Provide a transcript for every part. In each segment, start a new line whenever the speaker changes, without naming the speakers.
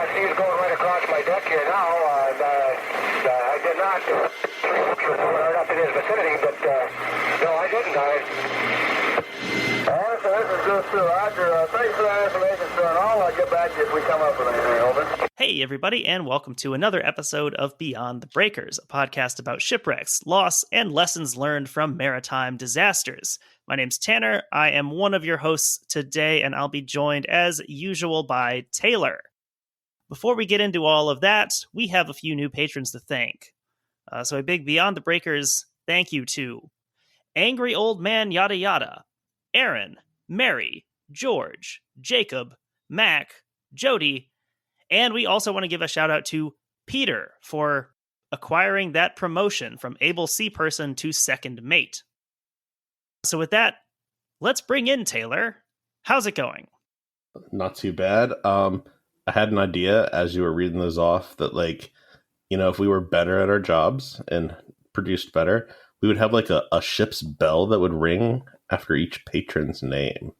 I see it going right across my deck here now. I did not right up in his vicinity, but no, I didn't. So this is good too, Roger. Thanks for that information, sir, and I'll get back to you if we come up with anything. Over.
Hey, everybody, and welcome to another episode of Beyond the Breakers, a podcast about shipwrecks, loss, and lessons learned from maritime disasters. My name's Tanner. I am one of your hosts today, and I'll be joined, as usual, by Taylor. Before we get into all of that, we have a few new patrons to thank. So a big Beyond the Breakers thank you to Angry Old Man Yada Yada, Aaron, Mary, George, Jacob, Mac, Jody, and we also want to give a shout out to Peter for acquiring that promotion from able sea person to second mate. So with that, let's bring in Taylor. How's it going?
Not too bad. I had an idea as you were reading those off that, like, you know, if we were better at our jobs and produced better, we would have like a ship's bell that would ring after each patron's name.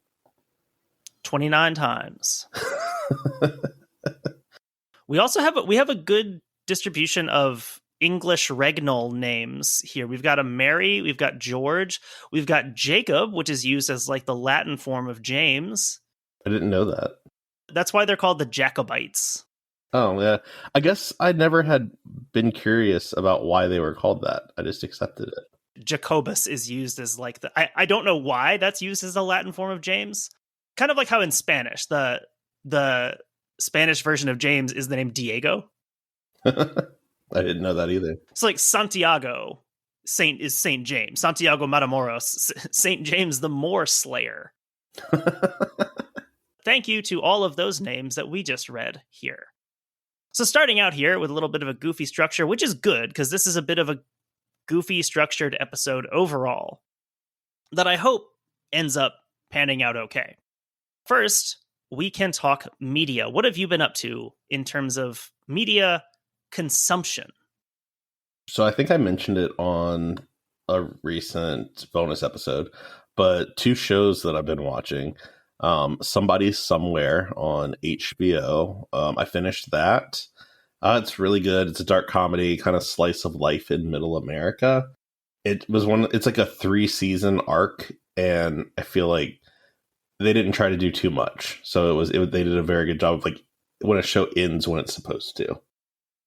29 times. We also have a good distribution of English regnal names here. We've got a Mary, we've got George, we've got Jacob, which is used as like the Latin form of James.
I didn't know that.
That's why they're called the Jacobites.
Oh, yeah. I guess I never had been curious about why they were called that. I just accepted it.
Jacobus is used as like I don't know why that's used as the Latin form of James. Kind of like how in Spanish, the Spanish version of James is the name Diego.
I didn't know that either.
It's like Santiago is Saint James. Santiago Matamoros, Saint James the Moor Slayer. Thank you to all of those names that we just read here. So starting out here with a little bit of a goofy structure, which is good because this is a bit of a goofy structured episode overall that I hope ends up panning out okay. First, we can talk media. What have you been up to in terms of media consumption?
So I think I mentioned it on a recent bonus episode, but two shows that I've been watching. Somebody Somewhere on HBO. I finished that. It's really good. It's a dark comedy, kind of slice of life in middle America. It's like a 3-season arc, and I feel like they didn't try to do too much. So they did a very good job of like when a show ends when it's supposed to.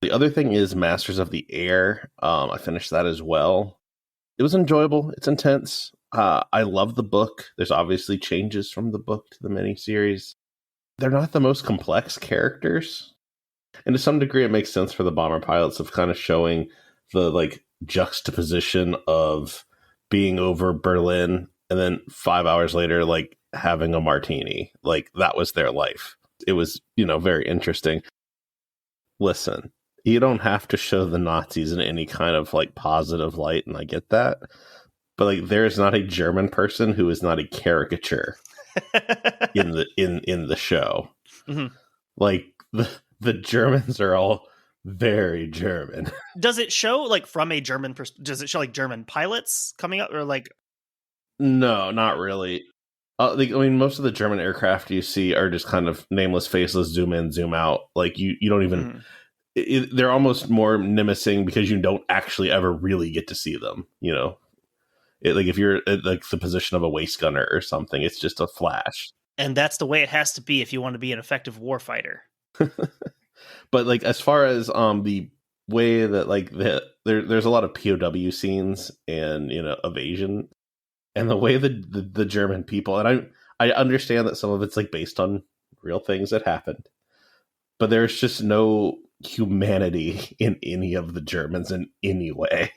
The other thing is Masters of the Air. I finished that as well. It was enjoyable. It's intense. I love the book. There's obviously changes from the book to the miniseries. They're not the most complex characters. And to some degree, it makes sense for the bomber pilots of kind of showing the like juxtaposition of being over Berlin and then 5 hours later, like having a martini. Like that was their life. It was, very interesting. Listen, you don't have to show the Nazis in any kind of like positive light, and I get that. But like, there is not a German person who is not a caricature in the show. Mm-hmm. Like the Germans are all very German.
Does it show like from a German? Does it show like German pilots coming up, or like?
No, not really. Most of the German aircraft you see are just kind of nameless, faceless, zoom in, zoom out. Like you don't even. Mm-hmm. They're almost more nemesing because you don't actually ever really get to see them. Like if you're at like the position of a waist gunner or something, it's just a flash.
And that's the way it has to be if you want to be an effective warfighter.
But like as far as the way that like there's a lot of POW scenes and evasion, and the way the German people, and I understand that some of it's like based on real things that happened, but there's just no humanity in any of the Germans in any way.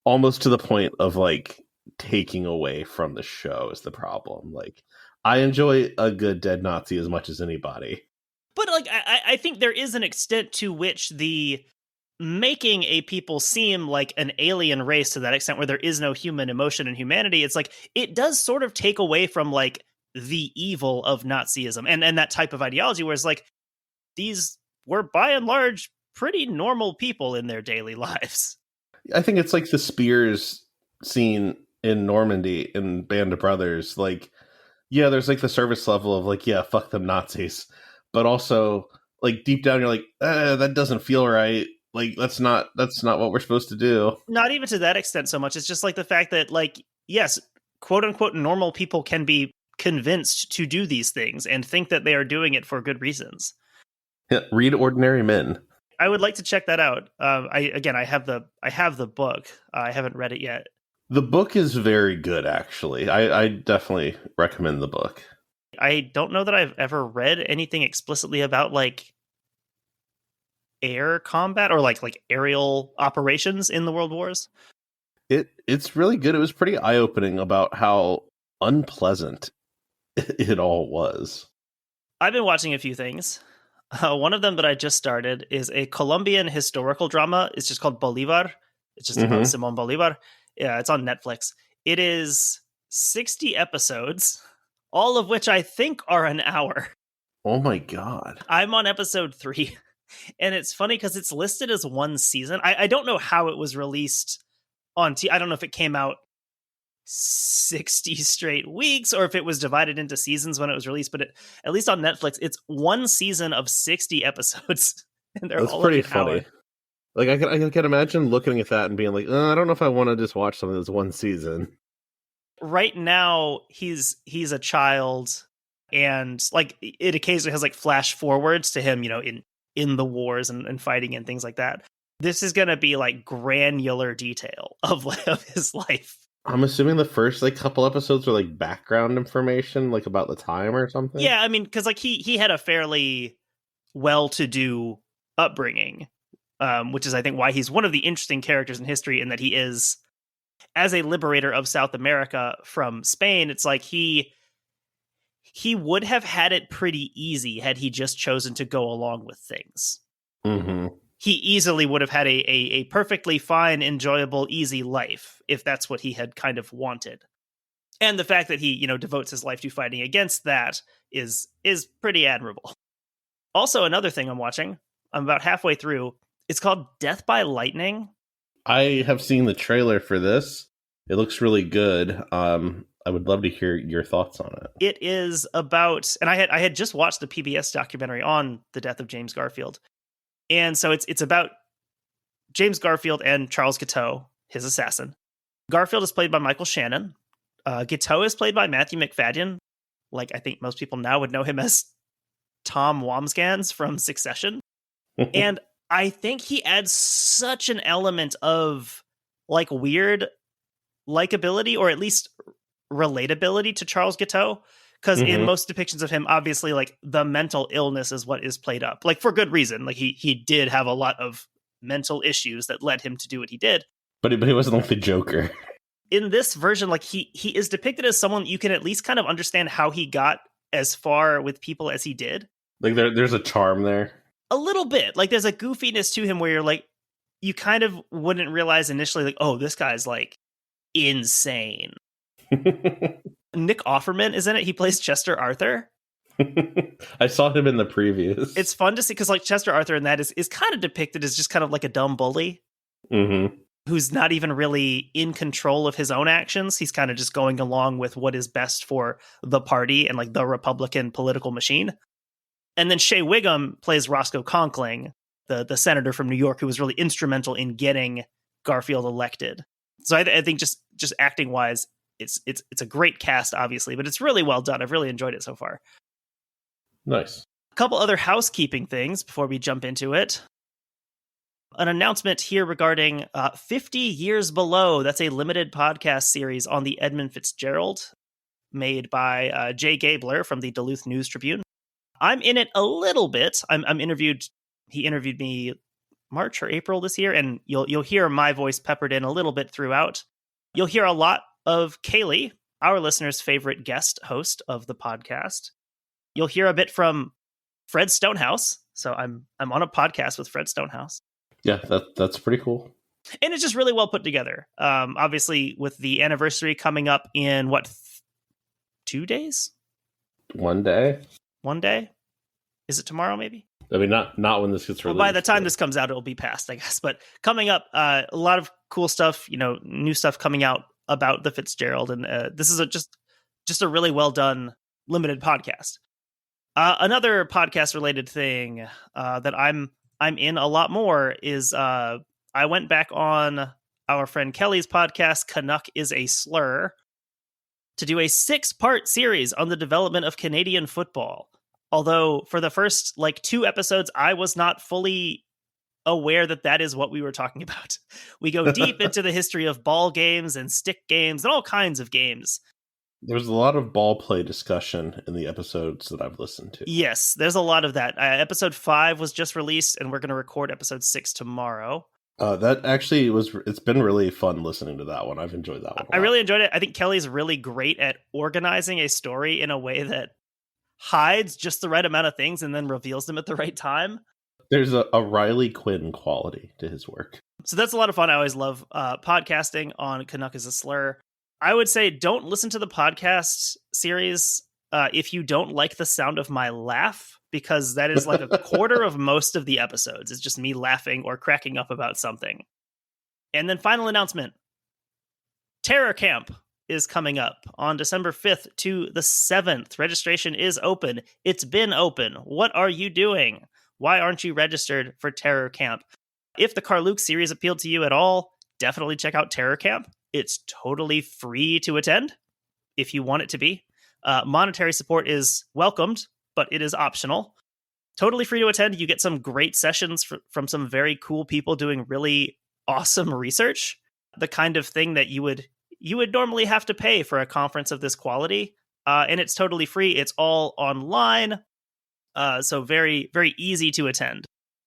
Almost to the point of like taking away from the show is the problem. Like I enjoy a good dead Nazi as much as anybody.
But like I think there is an extent to which the making a people seem like an alien race to that extent where there is no human emotion and humanity, it's like it does sort of take away from like the evil of Nazism and that type of ideology, whereas like these were by and large pretty normal people in their daily lives.
I think it's like the Spears scene in Normandy in Band of Brothers. Like, yeah, there's like the service level of like, yeah, fuck them Nazis. But also like deep down you're like, that doesn't feel right. Like that's not what we're supposed to do.
Not even to that extent so much. It's just like the fact that, like, yes, quote unquote normal people can be convinced to do these things and think that they are doing it for good reasons.
Yeah, read Ordinary Men.
I would like to check that out. I have the book. I haven't read it yet.
The book is very good, actually. I definitely recommend the book.
I don't know that I've ever read anything explicitly about like air combat or like aerial operations in the World Wars.
It's really good. It was pretty eye-opening about how unpleasant it all was.
I've been watching a few things. One of them that I just started is a Colombian historical drama. It's just called Bolivar. It's just about Simón Bolívar. Yeah, it's on Netflix. It is 60 episodes, all of which I think are an hour.
Oh my God.
I'm on episode 3. And it's funny because it's listed as one season. I don't know how it was released on I don't know if it came out 60 straight weeks or if it was divided into seasons when it was released, but at least on Netflix, it's one season of 60 episodes. And they're
That's
all
pretty
an
funny.
hour.
Like I can imagine looking at that and being like, I don't know if I want to just watch something that's one season.
Right now, he's a child, and like it occasionally has like flash forwards to him, in the wars and fighting and things like that. This is going to be like granular detail of his life.
I'm assuming the first like couple episodes are like background information, like about the time or something.
Yeah, I mean, because like he had a fairly well-to-do upbringing, which is I think why he's one of the interesting characters in history, in that he is, as a liberator of South America from Spain, it's like he would have had it pretty easy had he just chosen to go along with things.
Mm-hmm.
He easily would have had a perfectly fine, enjoyable, easy life if that's what he had kind of wanted. And the fact that he, devotes his life to fighting against that is pretty admirable. Also, another thing I'm watching, I'm about halfway through. It's called Death by Lightning.
I have seen the trailer for this. It looks really good. I would love to hear your thoughts on it.
It is about, and I had just watched the PBS documentary on the death of James Garfield. And so it's about James Garfield and Charles Guiteau, his assassin. Garfield is played by Michael Shannon. Guiteau is played by Matthew McFadden. Like, I think most people now would know him as Tom Wamsgans from Succession. And I think he adds such an element of like weird likability, or at least relatability, to Charles Guiteau. Because in most depictions of him, obviously, like, the mental illness is what is played up. Like, for good reason. Like, he did have a lot of mental issues that led him to do what he did.
But he wasn't like the Joker.
In this version, like, he is depicted as someone you can at least kind of understand how he got as far with people as he did.
Like, there's a charm there.
A little bit. Like, there's a goofiness to him where you're like, you kind of wouldn't realize initially, like, oh, this guy's, like, insane. Nick Offerman is in it. He plays Chester Arthur.
I saw him in the previews.
It's fun to see because like Chester Arthur in that is kind of depicted as just kind of like a dumb bully who's not even really in control of his own actions. He's kind of just going along with what is best for the party and like the Republican political machine. And then Shea Wiggum plays Roscoe Conkling, the senator from New York, who was really instrumental in getting Garfield elected. So I think just acting wise, it's a great cast, obviously, but it's really well done. I've really enjoyed it so far.
Nice.
A couple other housekeeping things before we jump into it. An announcement here regarding 50 Years Below. That's a limited podcast series on the Edmund Fitzgerald, made by Jay Gabler from the Duluth News Tribune. I'm in it a little bit. I'm interviewed. He interviewed me March or April this year, and you'll hear my voice peppered in a little bit throughout. You'll hear a lot of Kaylee, our listener's favorite guest host of the podcast. You'll hear a bit from Fred Stonehouse. So I'm on a podcast with Fred Stonehouse.
Yeah, that's pretty cool.
And it's just really well put together. Obviously, with the anniversary coming up in 2 days?
1 day?
1 day? Is it tomorrow, maybe?
I mean, not when this gets released.
Well, by the time this comes out, it'll be past, I guess. But coming up, a lot of cool stuff, new stuff coming out about the Fitzgerald. And this is just a really well done limited podcast. Another podcast related thing that I'm in a lot more is I went back on our friend Kelly's podcast, Canuck is a Slur, to do a 6-part series on the development of Canadian football. Although for the first 2 episodes, I was not fully aware that is what we were talking about. We go deep into the history of ball games and stick games and all kinds of games.
There's a lot of ball play discussion in the episodes that I've listened to.
Yes, there's a lot of that. Episode 5 was just released, and we're going to record episode 6 tomorrow.
That actually it's been really fun listening to that one. I've enjoyed that one a lot.
I really enjoyed it. I think Kelly's really great at organizing a story in a way that hides just the right amount of things and then reveals them at the right time.
There's a Riley Quinn quality to his work.
So that's a lot of fun. I always love podcasting on Canuck is a Slur. I would say don't listen to the podcast series if you don't like the sound of my laugh, because that is like a quarter of most of the episodes. It's just me laughing or cracking up about something. And then final announcement. Terror Camp is coming up on December 5th to the 7th. Registration is open. It's been open. What are you doing? Why aren't you registered for Terror Camp? If the Carluke series appealed to you at all, definitely check out Terror Camp. It's totally free to attend if you want it to be. Monetary support is welcomed, but it is optional. Totally free to attend. You get some great sessions from some very cool people doing really awesome research. The kind of thing that you would normally have to pay for a conference of this quality. And it's totally free. It's all online. So very, very easy to attend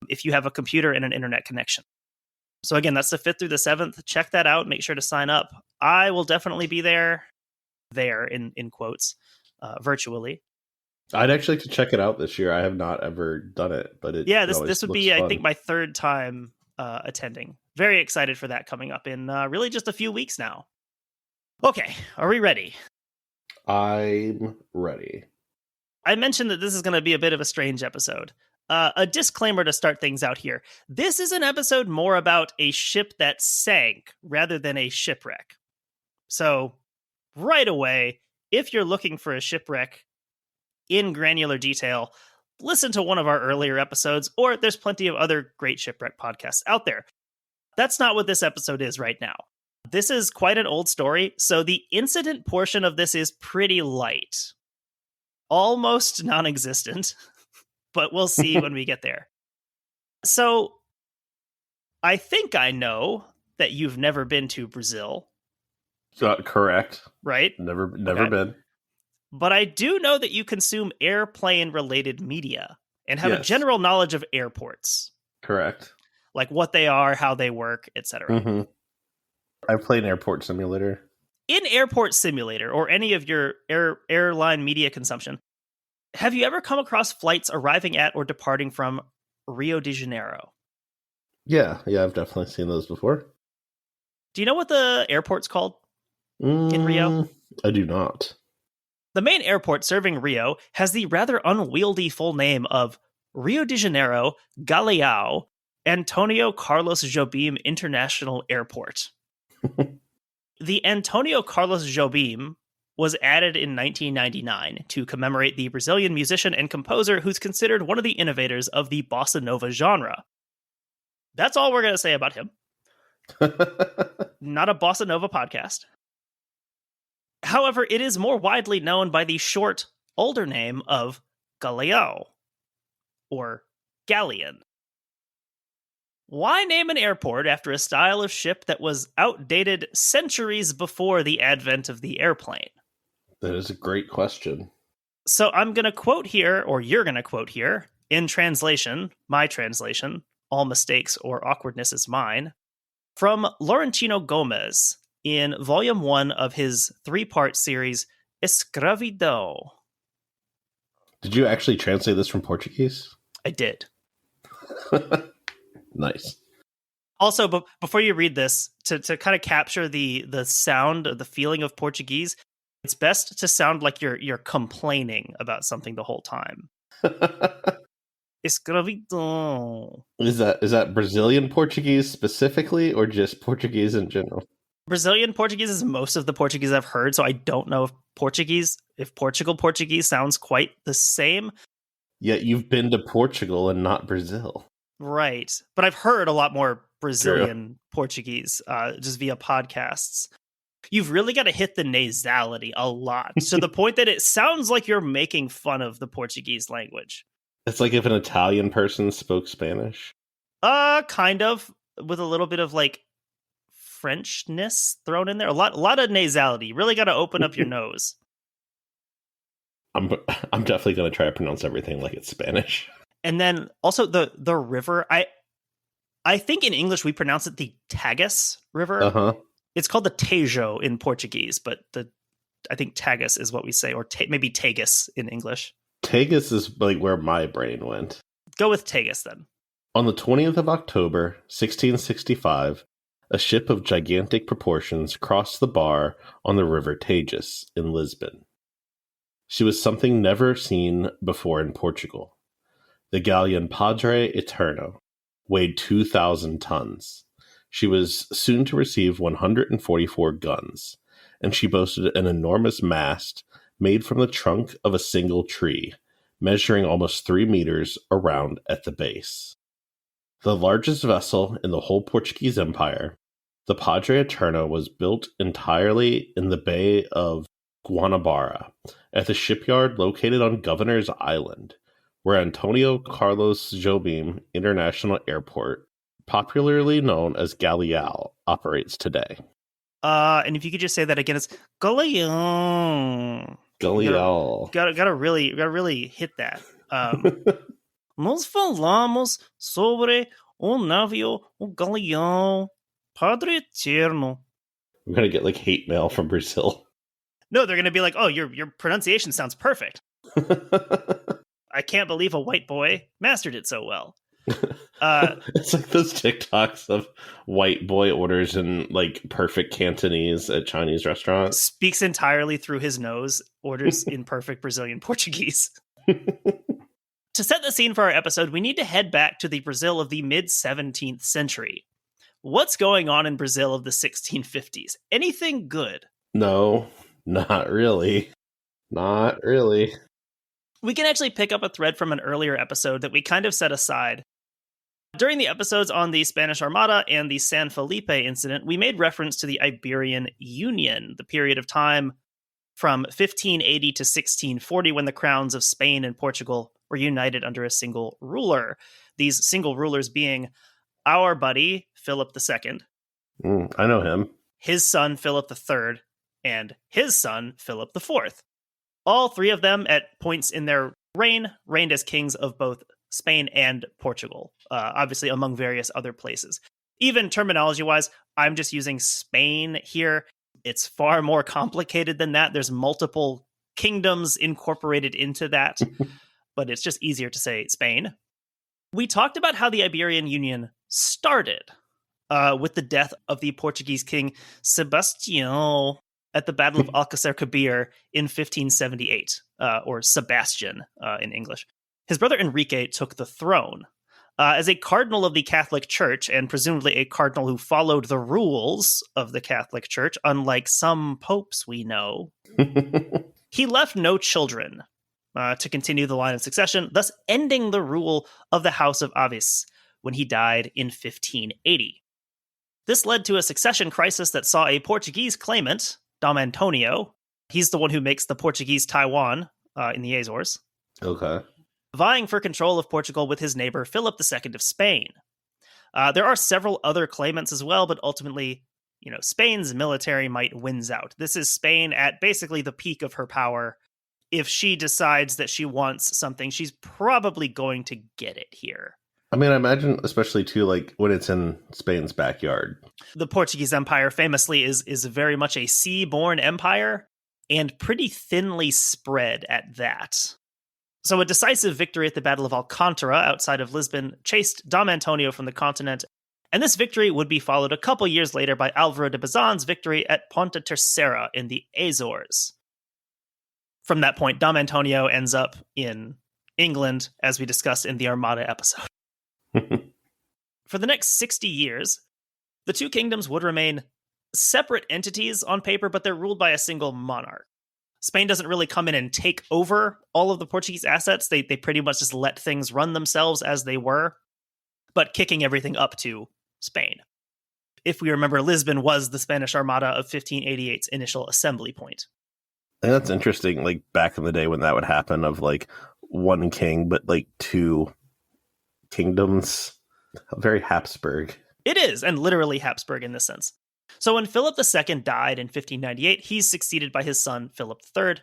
if you have a computer and an internet connection. So again, that's the 5th through the 7th. Check that out. Make sure to sign up. I will definitely be there in quotes, virtually.
I'd actually like to check it out this year. I have not ever done it, but
this would be, fun. I think, my 3rd time attending. Very excited for that coming up in really just a few weeks now. Okay, are we ready?
I'm ready.
I mentioned that this is going to be a bit of a strange episode. A disclaimer to start things out here. This is an episode more about a ship that sank rather than a shipwreck. So, right away, if you're looking for a shipwreck in granular detail, listen to one of our earlier episodes, or there's plenty of other great shipwreck podcasts out there. That's not what this episode is right now. This is quite an old story, so the incident portion of this is pretty light. Almost non-existent. But we'll see when we get there. So, I think I know that you've never been to Brazil.
Correct.
Right?
Never
Okay.
been.
But I do know that you consume airplane-related media and have a general knowledge of airports.
Correct.
Like what they are, how they work, etc.
Mm-hmm. I played an airport simulator.
In Airport Simulator, or any of your airline media consumption, have you ever come across flights arriving at or departing from Rio de Janeiro?
Yeah, I've definitely seen those before.
Do you know what the airport's called in Rio?
I do not.
The main airport serving Rio has the rather unwieldy full name of Rio de Janeiro Galeão Antonio Carlos Jobim International Airport. The Antonio Carlos Jobim was added in 1999 to commemorate the Brazilian musician and composer who's considered one of the innovators of the bossa nova genre. That's all we're going to say about him. Not a bossa nova podcast. However, it is more widely known by the short, older name of Galeão, or galleon. Why name an airport after a style of ship that was outdated centuries before the advent of the airplane?
That is a great question.
So I'm going to quote here, or you're going to quote here, in translation, my translation, all mistakes or awkwardness is mine, from Laurentino Gomes in Volume 1 of his 3-part series, Escravidão.
Did you actually translate this from Portuguese?
I did.
Nice.
Also, but before you read this, to kind of capture the sound, the feeling of Portuguese, it's best to sound like you're complaining about something the whole time. Escravidão.
Is that Brazilian Portuguese specifically, or just Portuguese in general?
Brazilian Portuguese is most of the Portuguese I've heard, so I don't know if Portugal Portuguese sounds quite the same.
Yet you've been to Portugal and not Brazil.
Right. But I've heard a lot more Brazilian
True.
Portuguese just via podcasts. You've really got to hit the nasality a lot to the point that it sounds like you're making fun of the Portuguese language.
It's like if an Italian person spoke Spanish.
Kind of, with a little bit of like Frenchness thrown in there. A lot of nasality. You really got to open up your nose.
I'm definitely going to try to pronounce everything like it's Spanish.
And then also the river. I think in English we pronounce it the Tagus River.
Uh-huh.
It's called the Tejo in Portuguese, but I think Tagus is what we say, or maybe Tagus in English.
Tagus is like where my brain went.
Go with Tagus then.
On the 20th of October, 1665, a ship of gigantic proportions crossed the bar on the river Tagus in Lisbon. She was something never seen before in Portugal. The galleon Padre Eterno weighed 2,000 tons. She was soon to receive 144 guns, and she boasted an enormous mast made from the trunk of a single tree, measuring almost 3 meters around at the base. The largest vessel in the whole Portuguese Empire, the Padre Eterno was built entirely in the Bay of Guanabara, at the shipyard located on Governor's Island, where Antonio Carlos Jobim International Airport, popularly known as Galleon, operates today.
And if you could just say that again, it's galleon.
Galleon.
Gotta really hit that. Nós falamos sobre navio, galleon, Padre Eterno.
We're gonna get like hate mail from Brazil.
No, they're gonna be like, "Oh, your pronunciation sounds perfect." I can't believe a white boy mastered it so well.
It's like those TikToks of white boy orders in like perfect Cantonese at Chinese restaurants.
Speaks entirely through his nose, orders in perfect Brazilian Portuguese. To set the scene for our episode, we need to head back to the Brazil of the mid-17th century. What's going on in Brazil of the 1650s? Anything good?
No, not really. Not really.
We can actually pick up a thread from an earlier episode that we kind of set aside. During the episodes on the Spanish Armada and the San Felipe incident, we made reference to the Iberian Union, the period of time from 1580 to 1640 when the crowns of Spain and Portugal were united under a single ruler. These single rulers being our buddy, Philip II.
I know him.
His son, Philip III, and his son, Philip IV. All three of them, at points in their reign, reigned as kings of both Spain and Portugal, obviously among various other places. Even terminology-wise, I'm just using Spain here. It's far more complicated than that. There's multiple kingdoms incorporated into that, but it's just easier to say Spain. We talked about how the Iberian Union started with the death of the Portuguese king Sebastião at the Battle of Alcácer Quibir in 1578, or Sebastian in English. His brother Enrique took the throne. As a cardinal of the Catholic Church, and presumably a cardinal who followed the rules of the Catholic Church, unlike some popes we know, he left no children to continue the line of succession, thus ending the rule of the House of Avis when he died in 1580. This led to a succession crisis that saw a Portuguese claimant, Dom Antonio, he's the one who makes the Portuguese Taiwan in the Azores,
Okay.
vying for control of Portugal with his neighbor Philip II of Spain. There are several other claimants as well, but ultimately, Spain's military might wins out. This is Spain at basically the peak of her power. If she decides that she wants something, she's probably going to get it here.
I mean, I imagine, especially too, like when it's in Spain's backyard.
The Portuguese Empire famously is very much a sea-born empire, and pretty thinly spread at that. So a decisive victory at the Battle of Alcântara outside of Lisbon chased Dom Antonio from the continent, and this victory would be followed a couple years later by Álvaro de Bazan's victory at Ponta Terceira in the Azores. From that point, Dom Antonio ends up in England, as we discussed in the Armada episode. For the next 60 years, the two kingdoms would remain separate entities on paper, but they're ruled by a single monarch. Spain doesn't really come in and take over all of the Portuguese assets. They pretty much just let things run themselves as they were, but kicking everything up to Spain. If we remember, Lisbon was the Spanish Armada of 1588's initial assembly point.
And that's interesting, like back in the day when that would happen, of like one king, but like two kingdoms. Very Habsburg.
It is, and literally Habsburg in this sense. So when Philip II died in 1598, he's succeeded by his son, Philip III.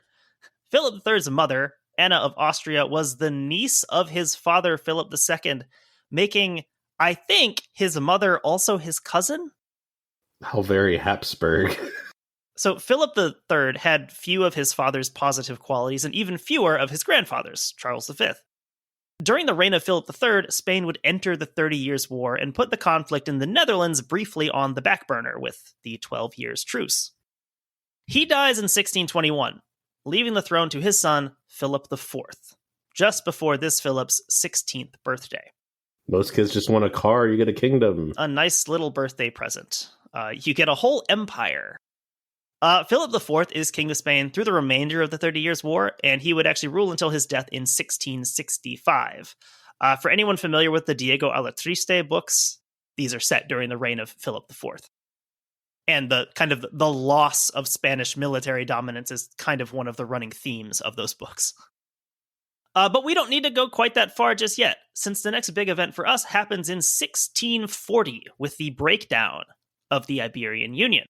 Philip III's mother, Anna of Austria, was the niece of his father, Philip II, making, I think, his mother also his cousin?
How very Habsburg.
So Philip III had few of his father's positive qualities and even fewer of his grandfather's, Charles V. During the reign of Philip III, Spain would enter the 30 Years' War and put the conflict in the Netherlands briefly on the back burner with the 12 Years' Truce. He dies in 1621, leaving the throne to his son, Philip IV, just before this Philip's 16th birthday.
Most kids just want a car, you get a kingdom.
A nice little birthday present. You get a whole empire. Philip IV is King of Spain through the remainder of the 30 Years' War, and he would actually rule until his death in 1665. For anyone familiar with the Diego Alatriste books, these are set during the reign of Philip IV. And the loss of Spanish military dominance is kind of one of the running themes of those books. But we don't need to go quite that far just yet, since the next big event for us happens in 1640 with the breakdown of the Iberian Union.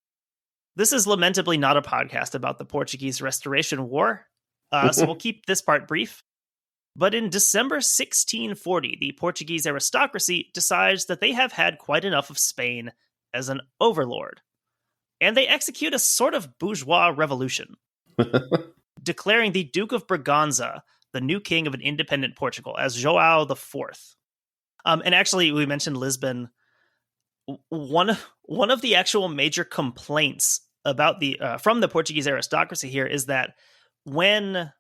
This is lamentably not a podcast about the Portuguese Restoration War, so we'll keep this part brief. But in December 1640, the Portuguese aristocracy decides that they have had quite enough of Spain as an overlord, and they execute a sort of bourgeois revolution, declaring the Duke of Braganza the new king of an independent Portugal as João IV. And actually, we mentioned Lisbon. One of the actual major complaints about from the Portuguese aristocracy here is that when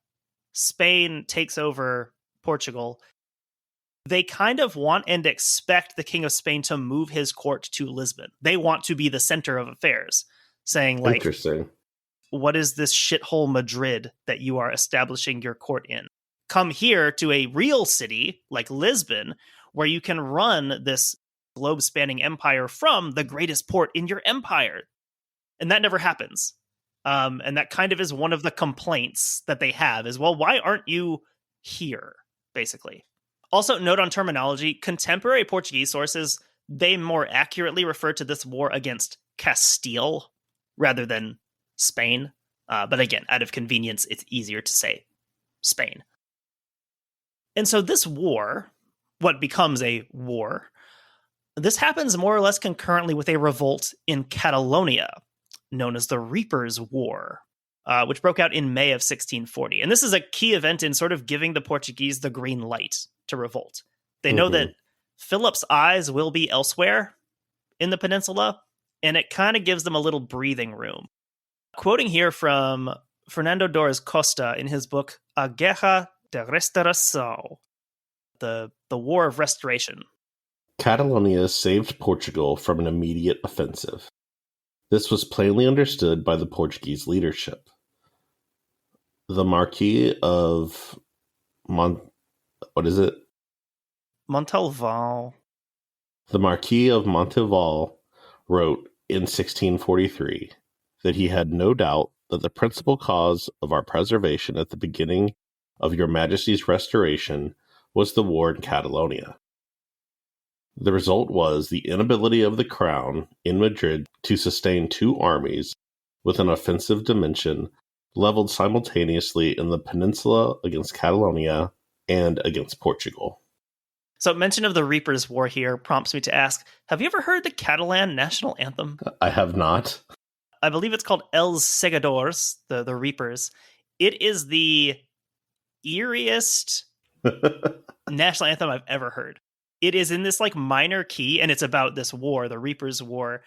Spain takes over Portugal, they kind of want and expect the King of Spain to move his court to Lisbon. They want to be the center of affairs, saying like,
interesting.
What is this shithole Madrid that you are establishing your court in? Come here to a real city like Lisbon, where you can run this globe-spanning empire from the greatest port in your empire. And that never happens. And that kind of is one of the complaints that they have is, well, why aren't you here, basically? Also, note on terminology, contemporary Portuguese sources, they more accurately refer to this war against Castile rather than Spain. But again, out of convenience, it's easier to say Spain. And so this war, what becomes a war, this happens more or less concurrently with a revolt in Catalonia, known as the Reapers' War, which broke out in May of 1640. And this is a key event in sort of giving the Portuguese the green light to revolt. They know that Philip's eyes will be elsewhere in the peninsula, and it kind of gives them a little breathing room. Quoting here from Fernando Dores Costa in his book, A Guerra de Restauração, the War of Restoration.
Catalonia saved Portugal from an immediate offensive. This was plainly understood by the Portuguese leadership. The Marquis of Montalval. The Marquis of Montalval wrote in 1643 that he had no doubt that the principal cause of our preservation at the beginning of your Majesty's restoration was the war in Catalonia. The result was the inability of the crown in Madrid to sustain two armies with an offensive dimension leveled simultaneously in the peninsula against Catalonia and against Portugal.
So mention of the Reapers' War here prompts me to ask, have you ever heard the Catalan national anthem?
I have not.
I believe it's called Els Segadors, the Reapers. It is the eeriest national anthem I've ever heard. It is in this like minor key, and it's about this war, the Reapers' War.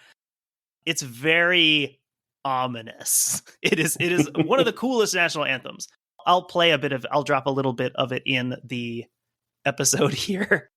It's very ominous. It is one of the coolest national anthems. I'll drop a little bit of it in the episode here.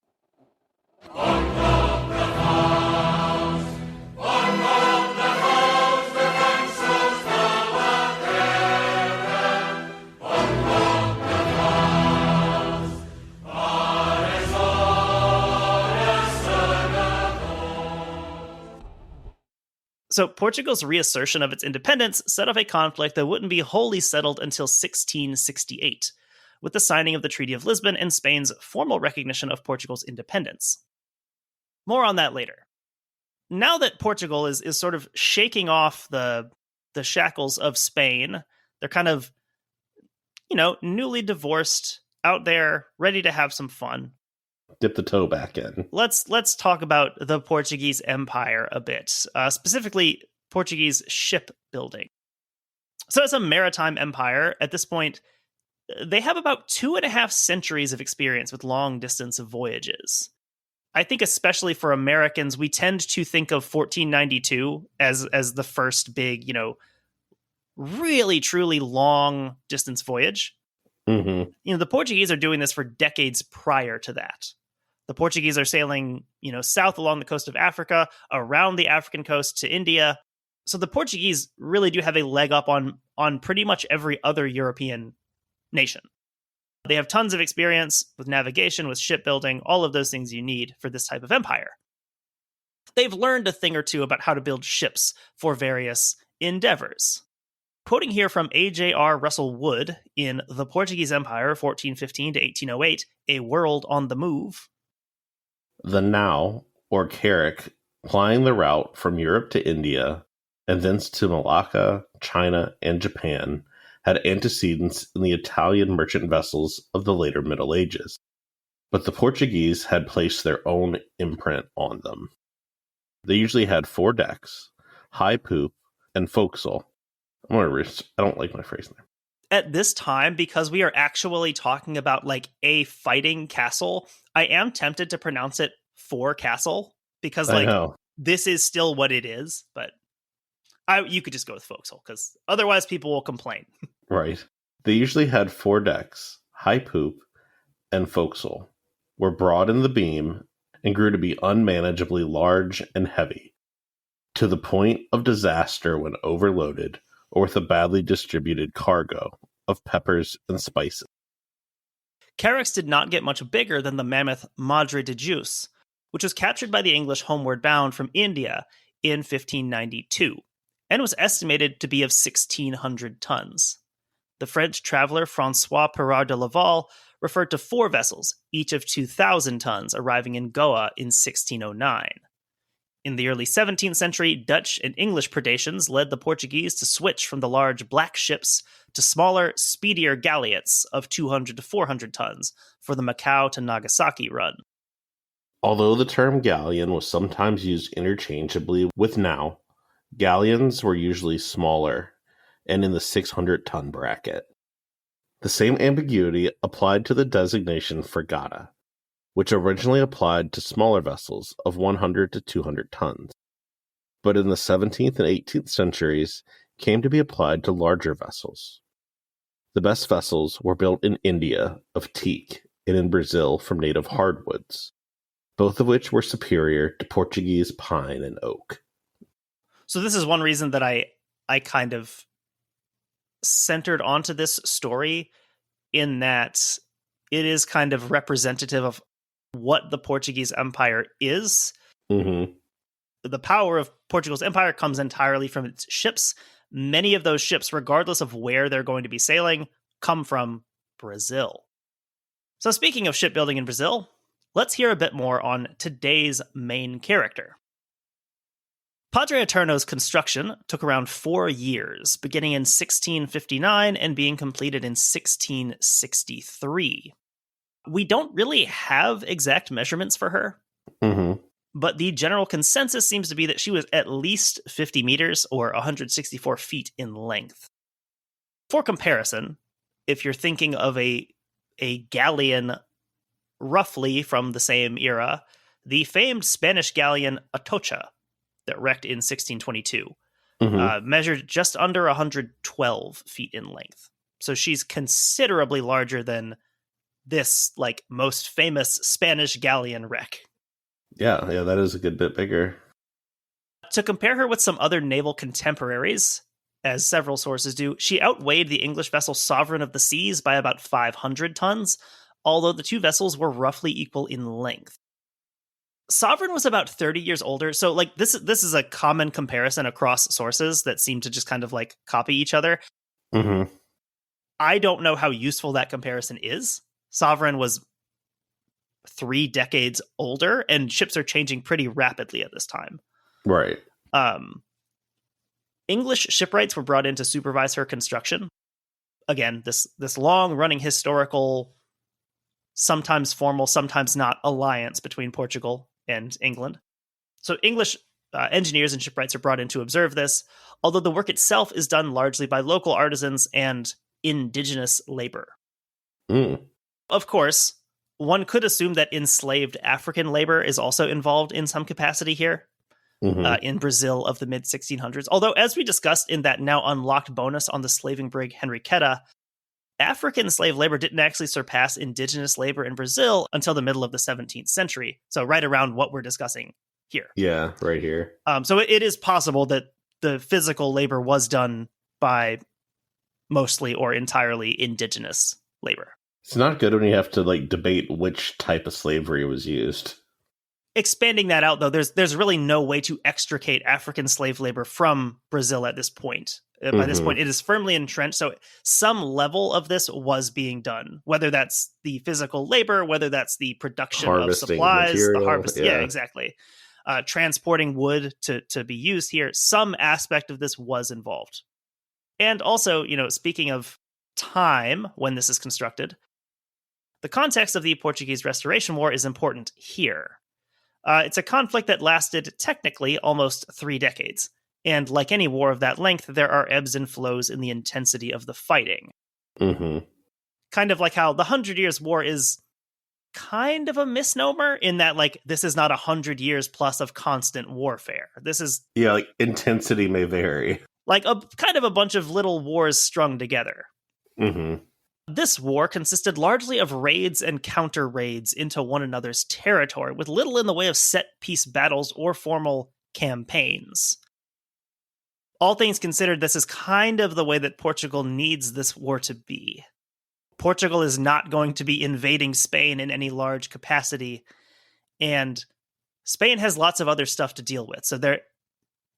So Portugal's reassertion of its independence set off a conflict that wouldn't be wholly settled until 1668, with the signing of the Treaty of Lisbon and Spain's formal recognition of Portugal's independence. More on that later. Now that Portugal is sort of shaking off the shackles of Spain, they're kind of, newly divorced, out there, ready to have some fun.
Dip the toe back in.
Let's talk about the Portuguese Empire a bit, specifically Portuguese shipbuilding. So as a maritime empire, at this point, they have about 2.5 centuries of experience with long-distance voyages. I think especially for Americans, we tend to think of 1492 as the first big, really, truly long-distance voyage.
Mm-hmm.
The Portuguese are doing this for decades prior to that. The Portuguese are sailing, south along the coast of Africa, around the African coast to India. So the Portuguese really do have a leg up on pretty much every other European nation. They have tons of experience with navigation, with shipbuilding, all of those things you need for this type of empire. They've learned a thing or two about how to build ships for various endeavors. Quoting here from A.J.R. Russell Wood in The Portuguese Empire, 1415 to 1808, A World on the Move.
The Nau, or carrack, plying the route from Europe to India, and thence to Malacca, China, and Japan, had antecedents in the Italian merchant vessels of the later Middle Ages. But the Portuguese had placed their own imprint on them. They usually had 4 decks, high poop, and forecastle. I don't like my phrase there.
At this time, because we are actually talking about like a fighting castle, I am tempted to pronounce it forecastle because this is still what it is, but you could just go with forecastle because otherwise people will complain.
Right. They usually had 4 decks, high poop, and forecastle, were broad in the beam, and grew to be unmanageably large and heavy, to the point of disaster when overloaded or with a badly distributed cargo of peppers and spices.
Carracks did not get much bigger than the mammoth Madre de Deus, which was captured by the English homeward bound from India in 1592, and was estimated to be of 1,600 tons. The French traveler François Pirard de Laval referred to 4 vessels, each of 2,000 tons, arriving in Goa in 1609. In the early 17th century, Dutch and English predations led the Portuguese to switch from the large black ships to smaller, speedier galleots of 200 to 400 tons for the Macau to Nagasaki run.
Although the term galleon was sometimes used interchangeably with nau, galleons were usually smaller and in the 600-ton bracket. The same ambiguity applied to the designation fragata, which originally applied to smaller vessels of 100 to 200 tons, but in the 17th and 18th centuries came to be applied to larger vessels. The best vessels were built in India of teak and in Brazil from native hardwoods, both of which were superior to Portuguese pine and oak.
So this is one reason that I kind of centered onto this story, in that it is kind of representative of what the Portuguese Empire is.
Mm-hmm.
The power of Portugal's empire comes entirely from its ships. Many of those ships, regardless of where they're going to be sailing, come from Brazil. So speaking of shipbuilding in Brazil, let's hear a bit more on today's main character. Padre Eterno's construction took around 4 years, beginning in 1659 and being completed in 1663. We don't really have exact measurements for her, but the general consensus seems to be that she was at least 50 meters or 164 feet in length. For comparison, if you're thinking of a galleon roughly from the same era, the famed Spanish galleon Atocha, that wrecked in 1622, measured just under 112 feet in length. So she's considerably larger than this, most famous Spanish galleon wreck.
Yeah, that is a good bit bigger.
To compare her with some other naval contemporaries, as several sources do, she outweighed the English vessel Sovereign of the Seas by about 500 tons, although the two vessels were roughly equal in length. Sovereign was about 30 years older. So like this is a common comparison across sources that seem to just kind of like copy each other.
Mm-hmm.
I don't know how useful that comparison is. Sovereign was 3 decades older, and ships are changing pretty rapidly at this time.
Right.
English shipwrights were brought in to supervise her construction. Again, this long-running historical, sometimes formal, sometimes not alliance between Portugal and England. So English engineers and shipwrights are brought in to observe this, although the work itself is done largely by local artisans and indigenous labor. Of course, one could assume that enslaved African labor is also involved in some capacity here. In Brazil of the mid-1600s. Although, as we discussed in that now unlocked bonus on the slaving brig Henrietta, African slave labor didn't actually surpass indigenous labor in Brazil until the middle of the 17th century. So right around what we're discussing here.
Yeah, right here.
So it is possible that the physical labor was done by mostly or entirely indigenous labor.
It's not good when you have to like debate which type of slavery was used.
Expanding that out, though, there's really no way to extricate African slave labor from Brazil at this point. By this point, it is firmly entrenched. So some level of this was being done, whether that's the physical labor, whether that's the production
Harvesting
of supplies,
material,
the harvest.
yeah.
Yeah, exactly. Transporting wood to be used here. Some aspect of this was involved. And also, speaking of time when this is constructed, the context of the Portuguese Restoration War is important here. It's a conflict that lasted technically almost 3 decades. And like any war of that length, there are ebbs and flows in the intensity of the fighting. Kind of like how the 100 Years' War is kind of a misnomer in that, like, this is not 100 years plus of constant warfare. This is...
Yeah, like, intensity may vary.
Like a kind of a bunch of little wars strung together. This war consisted largely of raids and counter-raids into one another's territory, with little in the way of set-piece battles or formal campaigns. All things considered, this is kind of the way that Portugal needs this war to be. Portugal is not going to be invading Spain in any large capacity, and Spain has lots of other stuff to deal with, so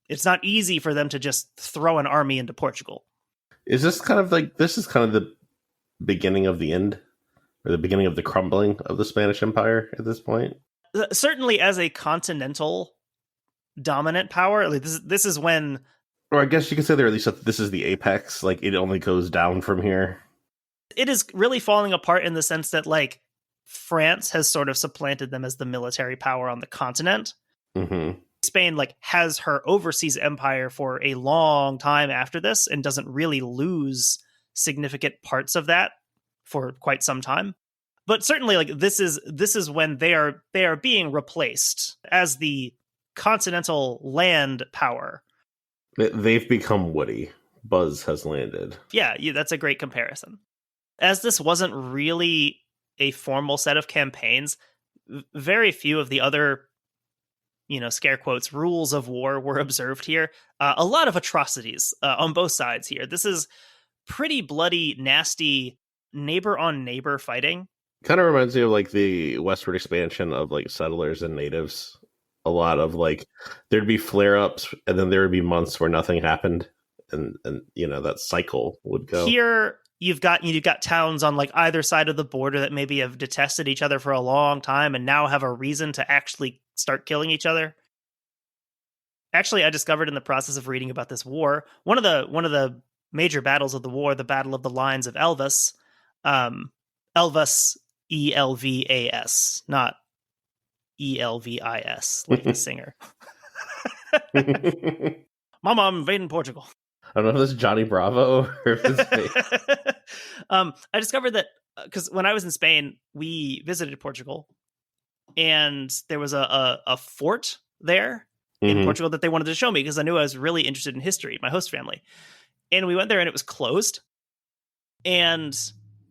it's not easy for them to just throw an army into Portugal.
Is this kind of the beginning of the end, or the beginning of the crumbling of the Spanish Empire at this point?
Certainly as a continental dominant power, like this is when...
Or I guess you could say there at least this is the apex, like it only goes down from here.
It is really falling apart in the sense that, like, France has sort of supplanted them as the military power on the continent. Spain, like, has her overseas empire for a long time after this and doesn't really lose significant parts of that for quite some time. But certainly, like, this is when they are being replaced as the continental land power.
They've become woody. Buzz has landed.
Yeah, that's a great comparison. As this wasn't really a formal set of campaigns, very few of the other, scare quotes, rules of war were observed here. A lot of atrocities on both sides here. This is pretty bloody, nasty neighbor-on-neighbor fighting.
Kind of reminds me of, like, the westward expansion of, like, settlers and natives. A lot of, like, there'd be flare-ups, and then there would be months where nothing happened, and that cycle would go.
Here, you've got towns on, like, either side of the border that maybe have detested each other for a long time and now have a reason to actually start killing each other. Actually, I discovered in the process of reading about this war, one of the major battles of the war, the Battle of the Lines of Elvas, Elvas, Elvas, not Elvis, like the singer. Mama, I'm invading Portugal.
I don't know if this is Johnny Bravo or if it's me.
I discovered that because when I was in Spain, we visited Portugal, and there was a fort there in Portugal that they wanted to show me because I knew I was really interested in history, my host family. And we went there and it was closed. And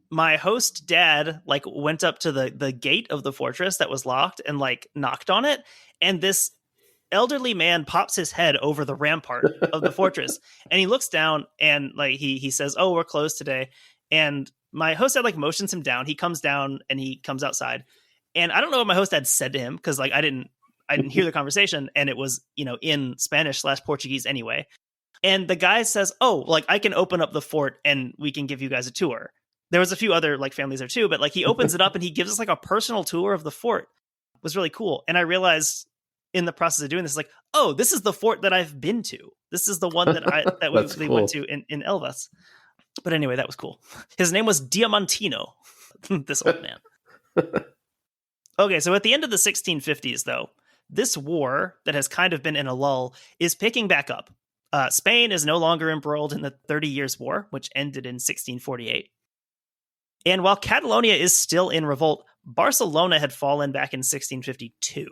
my host dad, like, went up to the gate of the fortress that was locked and, like, knocked on it. And this elderly man pops his head over the rampart of the fortress, and he looks down and, like, he says, "Oh, we're closed today." And my host dad, like, motions him down. He comes down and he comes outside. And I don't know what my host dad said to him because, like, I didn't I didn't hear the conversation, and it was, in Spanish/Portuguese anyway. And the guy says, "Oh, like I can open up the fort and we can give you guys a tour." There was a few other like families there too, but like he opens it up and he gives us like a personal tour of the fort. It was really cool. And I realized in the process of doing this, like, oh, this is the fort that I've been to. This is the one that we went to in Elvas. But anyway, that was cool. His name was Diamantino, this old man. Okay, so at the end of the 1650s, though, this war that has kind of been in a lull is picking back up. Spain is no longer embroiled in the 30 Years' War, which ended in 1648. And while Catalonia is still in revolt, Barcelona had fallen back in 1652.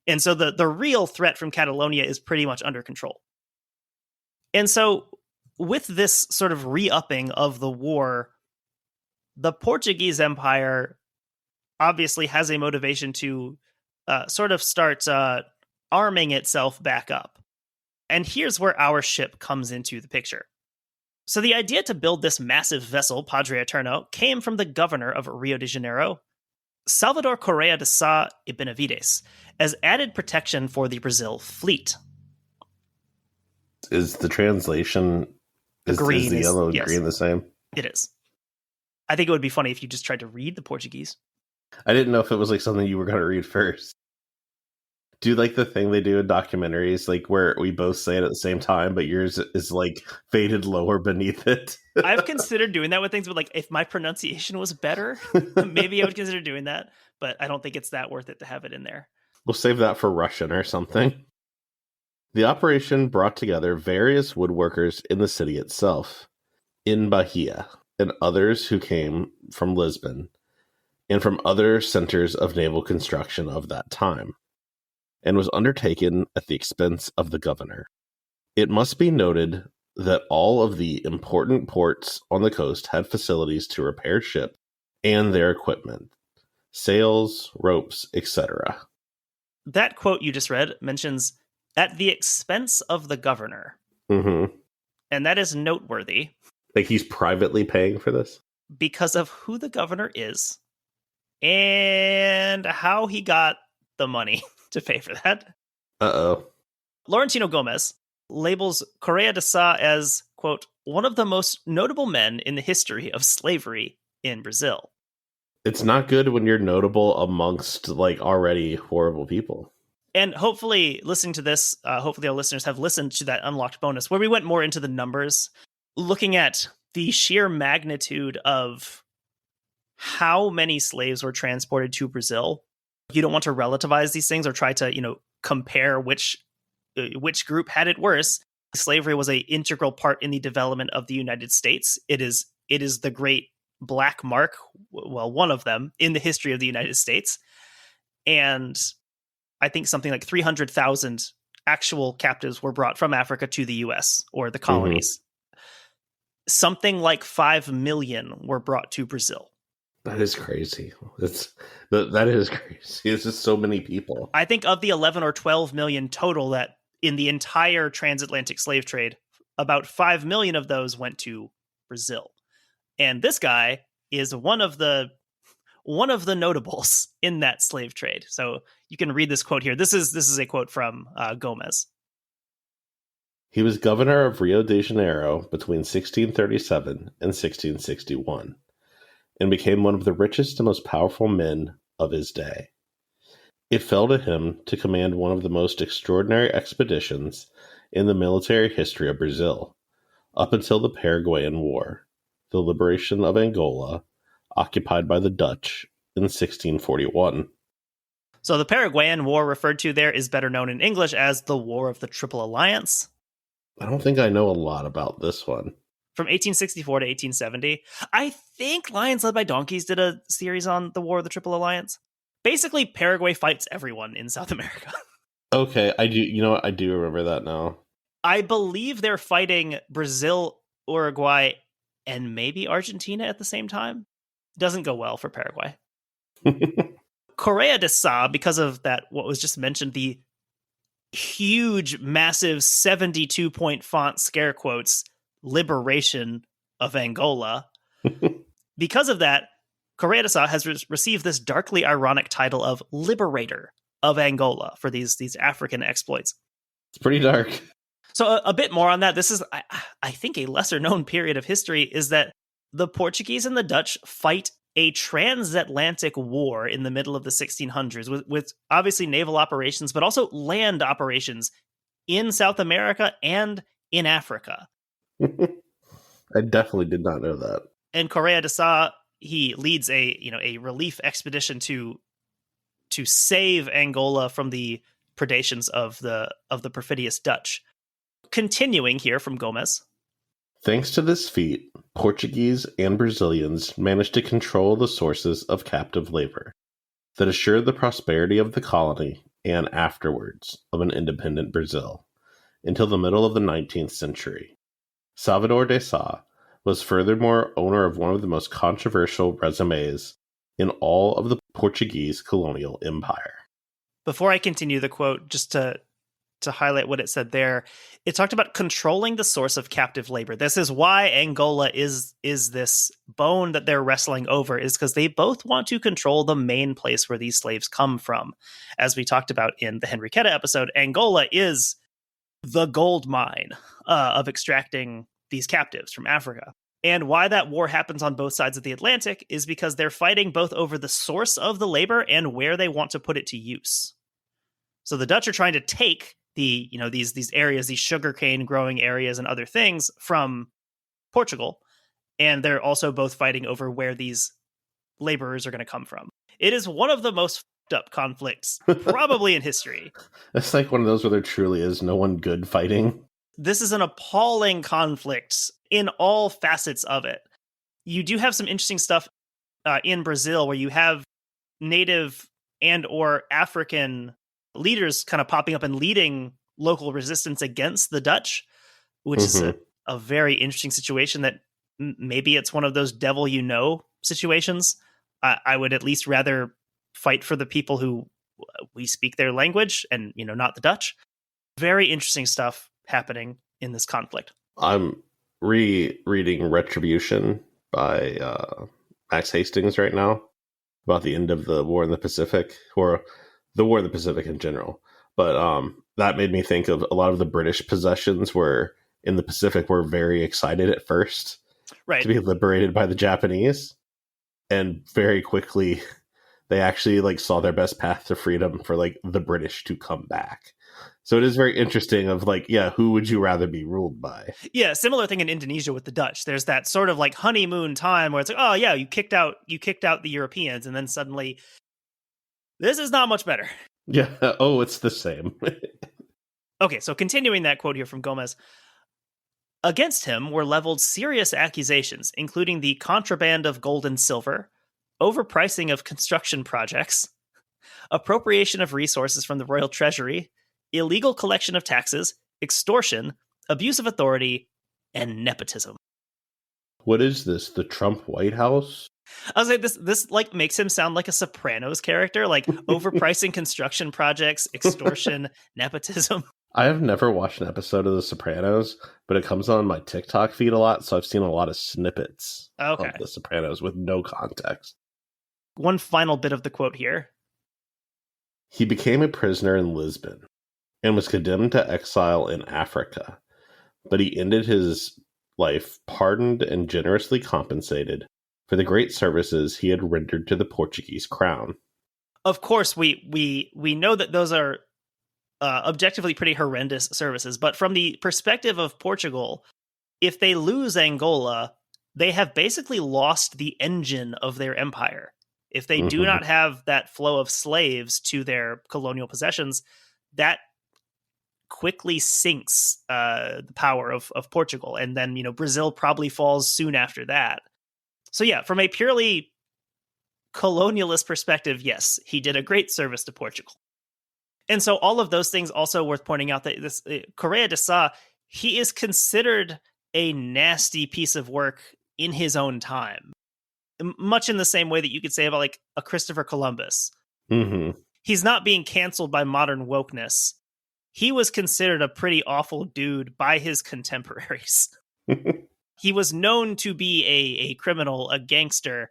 And so the real threat from Catalonia is pretty much under control. And so with this sort of re-upping of the war, the Portuguese Empire obviously has a motivation to sort of start arming itself back up. And here's where our ship comes into the picture. So the idea to build this massive vessel, Padre Eterno, came from the governor of Rio de Janeiro, Salvador Correa de Sá y Benavides, as added protection for the Brazil fleet.
Is the translation, is the yellow and green the same?
It is. I think it would be funny if you just tried to read the Portuguese.
I didn't know if it was like something you were going to read first. Do like the thing they do in documentaries, like where we both say it at the same time, but yours is like faded lower beneath it.
I've considered doing that with things, but like if my pronunciation was better, maybe I would consider doing that. But I don't think it's that worth it to have it in there.
We'll save that for Russian or something. The operation brought together various woodworkers in the city itself, in Bahia, and others who came from Lisbon, and from other centers of naval construction of that time, and was undertaken at the expense of the governor. It must be noted that all of the important ports on the coast had facilities to repair ship and their equipment, sails, ropes, etc.
That quote you just read mentions at the expense of the governor.
Mm-hmm.
And that is noteworthy.
Like he's privately paying for this?
Because of who the governor is and how he got the money to pay for that.
Uh-oh.
Laurentino Gomes labels Correa de Sá as, quote, one of the most notable men in the history of slavery in Brazil.
It's not good when you're notable amongst like already horrible people.
And hopefully listening to this, hopefully our listeners have listened to that unlocked bonus where we went more into the numbers, looking at the sheer magnitude of how many slaves were transported to Brazil. You don't want to relativize these things or try to, compare which group had it worse. Slavery was an integral part in the development of the United States. It is the great black mark, well, one of them in the history of the United States. And I think something like 300,000 actual captives were brought from Africa to the US or the colonies. Mm-hmm. Something like 5 million were brought to Brazil.
That is crazy. That is crazy. It's just so many people.
I think of the 11 or 12 million total that in the entire transatlantic slave trade, about 5 million of those went to Brazil. And this guy is one of the notables in that slave trade. So you can read this quote here. This is a quote from Gomes.
He was governor of Rio de Janeiro between 1637 and 1661. And became one of the richest and most powerful men of his day. It fell to him to command one of the most extraordinary expeditions in the military history of Brazil, up until the Paraguayan War, the liberation of Angola, occupied by the Dutch in 1641.
So the Paraguayan War referred to there is better known in English as the War of the Triple Alliance.
I don't think I know a lot about this one.
From 1864 to 1870. I think Lions Led by Donkeys did a series on the War of the Triple Alliance. Basically, Paraguay fights everyone in South America.
Okay, I do. You know what? I do remember that now.
I believe they're fighting Brazil, Uruguay, and maybe Argentina at the same time. Doesn't go well for Paraguay. Correa de Sá, because of that, what was just mentioned, the huge, massive 72-point font scare quotes, liberation of Angola. Because of that, Correa de Sá has received this darkly ironic title of Liberator of Angola for these African exploits.
It's pretty dark.
So a bit more on that. This is, I think, a lesser known period of history is that the Portuguese and the Dutch fight a transatlantic war in the middle of the 1600s with obviously naval operations, but also land operations in South America and in Africa.
I definitely did not know that.
And Correa de Sá, he leads a relief expedition to save Angola from the predations of the perfidious Dutch. Continuing here from Gomes.
Thanks to this feat, Portuguese and Brazilians managed to control the sources of captive labor that assured the prosperity of the colony and afterwards of an independent Brazil until the middle of the 19th century. Salvador de Sá was furthermore owner of one of the most controversial resumes in all of the Portuguese colonial empire.
Before I continue the quote, just to highlight what it said there, it talked about controlling the source of captive labor. This is why Angola is this bone that they're wrestling over, is because they both want to control the main place where these slaves come from. As we talked about in the Henriqueta episode, Angola is the gold mine of extracting these captives from Africa. And why that war happens on both sides of the Atlantic is because they're fighting both over the source of the labor and where they want to put it to use. So the Dutch are trying to take these areas, these sugarcane growing areas and other things from Portugal, and they're also both fighting over where these laborers are going to come from. It is one of the most fucked up conflicts probably in history.
It's like one of those where there truly is no one good fighting.
This is an appalling conflict in all facets of it. You do have some interesting stuff in Brazil where you have native and or African leaders kind of popping up and leading local resistance against the Dutch, which is a very interesting situation that maybe it's one of those devil situations. I would at least rather fight for the people who we speak their language and, not the Dutch. Very interesting stuff happening in this conflict.
I'm rereading Retribution by Max Hastings right now about the end of the war in the Pacific, or the war in the Pacific in general. But that made me think of a lot of the British possessions were in the Pacific were very excited at first to be liberated by the Japanese. And very quickly, they actually saw their best path to freedom for the British to come back. So it is very interesting of who would you rather be ruled by? Yeah,
similar thing in Indonesia with the Dutch. There's that sort of honeymoon time where it's oh yeah, you kicked out the Europeans, and then suddenly this is not much better.
Yeah. Oh, it's the same.
Okay, so continuing that quote here from Gomes. Against him were leveled serious accusations, including the contraband of gold and silver, overpricing of construction projects, appropriation of resources from the royal treasury, illegal collection of taxes, extortion, abuse of authority, and nepotism.
What is this? The Trump White House?
I was like, this makes him sound like a Sopranos character, overpricing construction projects, extortion, nepotism.
I have never watched an episode of The Sopranos, but it comes on my TikTok feed a lot, so I've seen a lot of snippets of The Sopranos with no context.
One final bit of the quote here.
He became a prisoner in Lisbon and was condemned to exile in Africa, but he ended his life pardoned and generously compensated for the great services he had rendered to the Portuguese crown. Of
course, we know that those are objectively pretty horrendous services, but from the perspective of Portugal, if they lose Angola, they have basically lost the engine of their empire. If they do not have that flow of slaves to their colonial possessions, that quickly sinks the power of Portugal. And then, Brazil probably falls soon after that. So yeah, from a purely colonialist perspective, yes, he did a great service to Portugal. And so all of those things also worth pointing out that this Correa de Sá, he is considered a nasty piece of work in his own time. Much in the same way that you could say about a Christopher Columbus. He's not being canceled by modern wokeness. He was considered a pretty awful dude by his contemporaries. He was known to be a criminal, a gangster,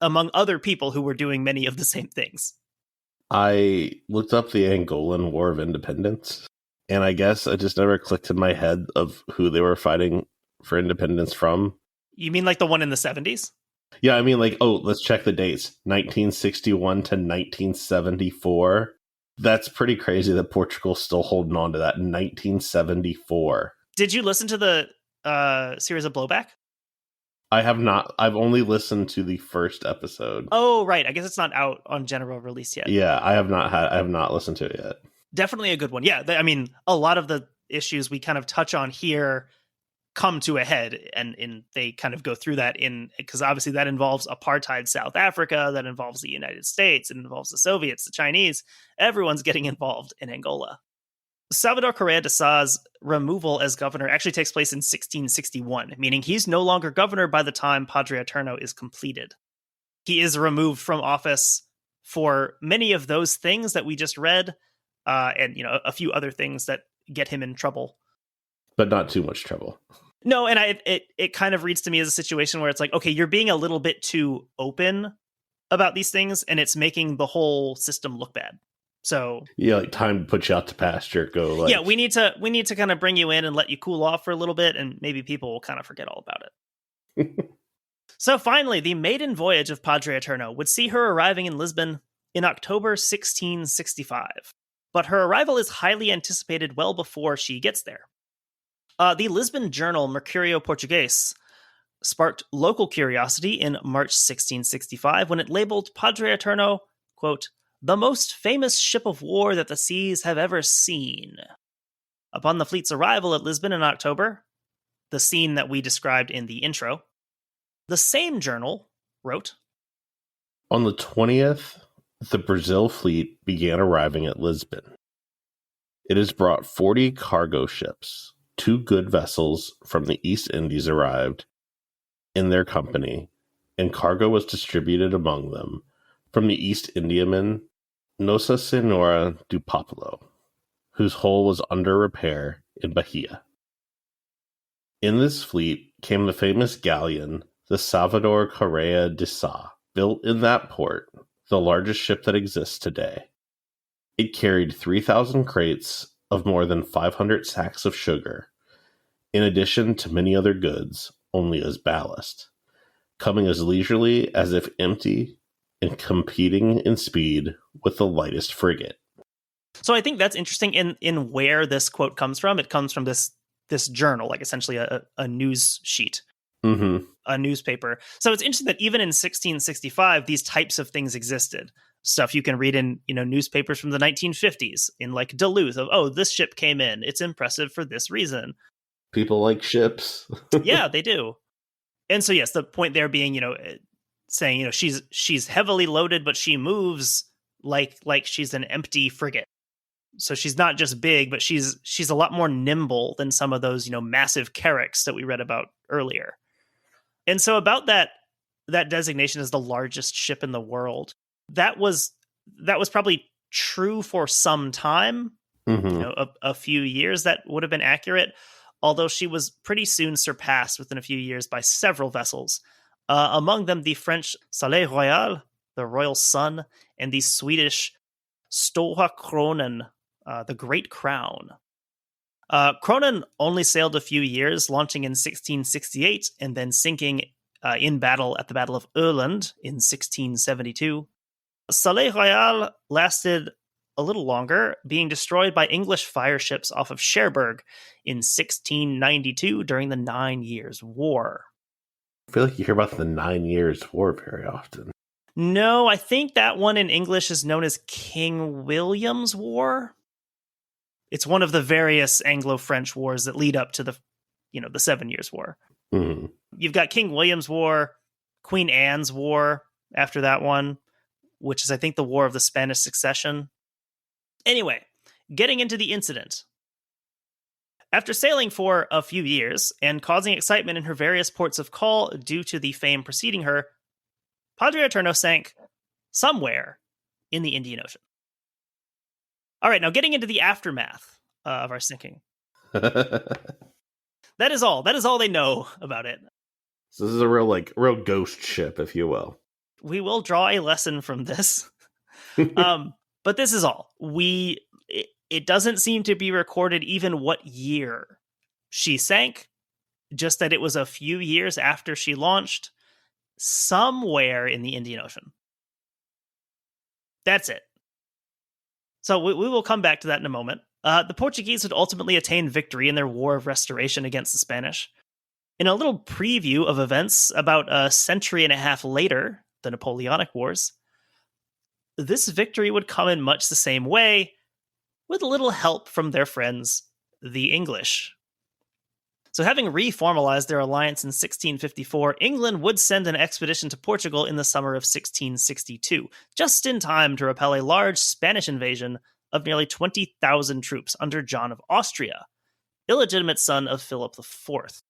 among other people who were doing many of the same things.
I looked up the Angolan War of Independence, and I guess it just never clicked in my head of who they were fighting for independence from.
You mean like the one in the 70s?
Yeah, I mean, like, let's check the dates. 1961 to 1974. That's pretty crazy that Portugal's still holding on to that in 1974.
Did you listen to the series of Blowback?
I have not. I've only listened to the first episode.
Oh, right. I guess it's not out on general release yet.
Yeah, I have not listened to it yet.
Definitely a good one. Yeah, I mean, a lot of the issues we kind of touch on here come to a head, and they kind of go through that because obviously that involves apartheid South Africa, that involves the United States, it involves the Soviets, the Chinese. Everyone's getting involved in Angola. Salvador Correa de Sá's removal as governor actually takes place in 1661, meaning he's no longer governor by the time Padre Eterno is completed. He is removed from office for many of those things that we just read, and a few other things that get him in trouble.
But not too much trouble.
No, and it kind of reads to me as a situation where it's like, okay, you're being a little bit too open about these things, and it's making the whole system look bad. So
yeah, like time to put you out to pasture.
Yeah, we need to kind of bring you in and let you cool off for a little bit, and maybe people will kind of forget all about it. So finally, the maiden voyage of Padre Eterno would see her arriving in Lisbon in October 1665. But her arrival is highly anticipated well before she gets there. The Lisbon journal Mercurio Portuguese sparked local curiosity in March 1665 when it labeled Padre Eterno, quote, the most famous ship of war that the seas have ever seen. Upon the fleet's arrival at Lisbon in October, the scene that we described in the intro, the same journal wrote,
on the 20th, the Brazil fleet began arriving at Lisbon. It has brought 40 cargo ships. 2 good vessels from the East Indies arrived in their company, and cargo was distributed among them. From the East Indiaman, Nossa Senhora do Popolo, whose hull was under repair in Bahia. In this fleet came the famous galleon, the Salvador Correa de Sá, built in that port, the largest ship that exists today. It carried 3,000 crates of more than 500 sacks of sugar, in addition to many other goods, only as ballast, coming as leisurely as if empty and competing in speed with the lightest frigate.
So I think that's interesting in where this quote comes from. It comes from this journal, like essentially a news sheet, a newspaper. So it's interesting that even in 1665, these types of things existed. Stuff you can read in newspapers from the 1950s in like Duluth of, this ship came in. It's impressive for this reason.
People like ships.
Yeah, they do. And so yes, the point there being, saying, she's heavily loaded, but she moves like she's an empty frigate. So she's not just big, but she's a lot more nimble than some of those, massive carracks that we read about earlier. And so about that designation as the largest ship in the world, that was probably true for some time, a few years that would have been accurate, although she was pretty soon surpassed within a few years by several vessels, among them the French Soleil Royal, the Royal Sun, and the Swedish Stora Kronen, the Great Crown. Kronen only sailed a few years, launching in 1668 and then sinking in battle at the Battle of Öland in 1672. Soleil Royal lasted a little longer, being destroyed by English fire ships off of Cherbourg in 1692 during the 9 Years' War.
I feel like you hear about the 9 Years' War very often.
No, I think that one in English is known as King William's War. It's one of the various Anglo-French wars that lead up to the 7 Years' War.
Mm-hmm.
You've got King William's War, Queen Anne's War after that one, which is, I think, the War of the Spanish Succession. Anyway, getting into the incident. After sailing for a few years and causing excitement in her various ports of call due to the fame preceding her, Padre Eterno sank somewhere in the Indian Ocean. All right, now getting into the aftermath of our sinking. That is all. That is all they know about it.
So this is a real ghost ship, if you will.
We will draw a lesson from this. But But this is all. It doesn't seem to be recorded even what year she sank, just that it was a few years after she launched somewhere in the Indian Ocean. That's it. So we will come back to that in a moment. The Portuguese would ultimately attain victory in their War of Restoration against the Spanish. In a little preview of events about a century and a half later, the Napoleonic Wars, this victory would come in much the same way, with a little help from their friends, the English. So having reformalized their alliance in 1654, England would send an expedition to Portugal in the summer of 1662, just in time to repel a large Spanish invasion of nearly 20,000 troops under John of Austria, illegitimate son of Philip IV.